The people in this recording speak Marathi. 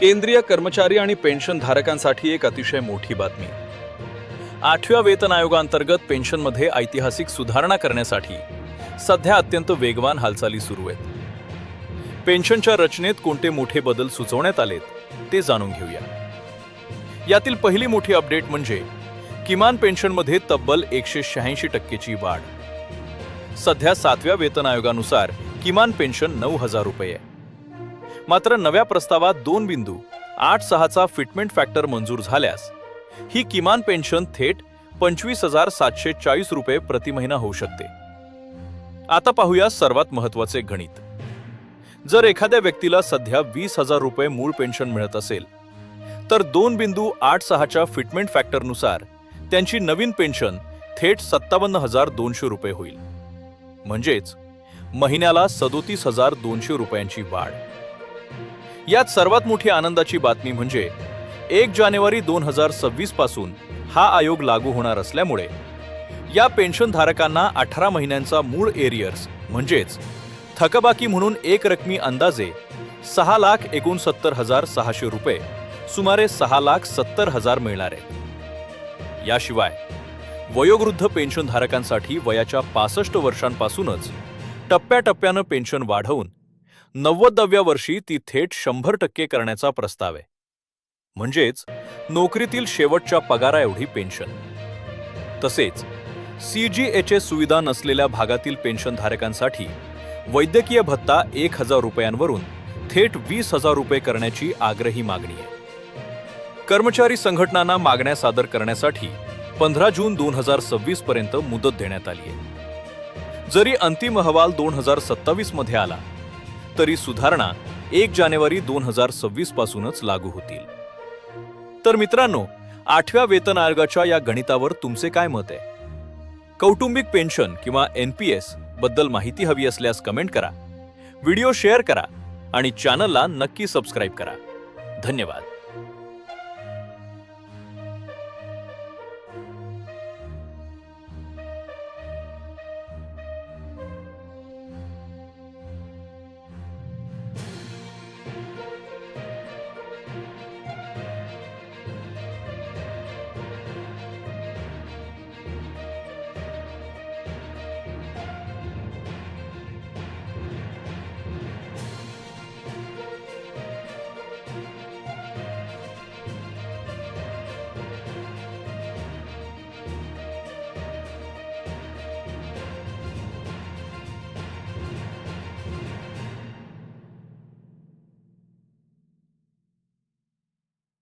केंद्रीय कर्मचारी आणि पेन्शन धारकांसाठी एक अतिशय मोठी बातमी. 8व्या वेतन आयोगाअंतर्गत पेन्शनमध्ये ऐतिहासिक सुधारणा करण्यासाठी सध्या अत्यंत वेगवान हालचाली सुरू आहेत. पेन्शनच्या रचनेत कोणते मोठे बदल सुचवण्यात आलेत ते जाणून घेऊया. यातील पहिली मोठी अपडेट म्हणजे किमान पेन्शनमध्ये तब्बल 186% वाढ. सध्या 7व्या वेतन आयोगानुसार किमान पेन्शन 9,000 रुपये आहे. मात्र नव्या प्रस्तावात 2.86चा फिटमेंट फॅक्टर मंजूर झाल्यास ही किमान पेन्शन थेट 25,740 रुपये प्रति महिना होऊ शकते. आता पाहूया सर्वात महत्त्वाचे गणित. जर एखाद्या व्यक्तीला सध्या 20,000 रुपये मूळ पेन्शन मिळत असेल तर 2.86च्या फिटमेंट फॅक्टरनुसार त्यांची नवीन पेन्शन थेट 57,200 रुपये होईल. म्हणजेच महिन्याला 37,200 रुपयांची वाढ. यात सर्वात मोठी आनंदाची बातमी म्हणजे 1 जानेवारी 2026 पासून हा आयोग लागू होणार असल्यामुळे या पेन्शनधारकांना 18 महिन्यांचा मूळ एरियर्स म्हणजेच थकबाकी म्हणून एक रकमी अंदाजे 6,69,600 रुपये सुमारे 6,70,000 मिळणार आहेत. याशिवाय वयोवृद्ध पेन्शनधारकांसाठी वयाच्या 65 वर्षांपासूनच टप्प्याटप्प्यानं पेन्शन वाढवून 90व्या वर्षी ती थेट 100% करण्याचा प्रस्ताव आहे. म्हणजेच नोकरीतील शेवटच्या पगाराएवढी पेन्शन. तसेच CGHS सुविधा नसलेल्या भागातील पेन्शनधारकांसाठी वैद्यकीय भत्ता 1,000 रुपयांवरून थेट 20,000 रुपये करण्याची आग्रही मागणी आहे. कर्मचारी संघटनांना मागण्या सादर करण्यासाठी 15 जून 2026 पर्यंत मुदत देण्यात आली आहे. जरी अंतिम अहवाल 2027 मध्ये आला तरी सुधारणा 1 जानेवारी 2026 पासूनच लागू होतील. तर मित्रांनो, 8व्या वेतन आयोगाच्या या गणितावर तुमचे काय मत आहे? कौटुंबिक पेन्शन किंवा NPS बद्दल माहिती हवी असल्यास कमेंट करा, व्हिडिओ शेअर करा आणि चॅनलला नक्की सबस्क्राईब करा. धन्यवाद.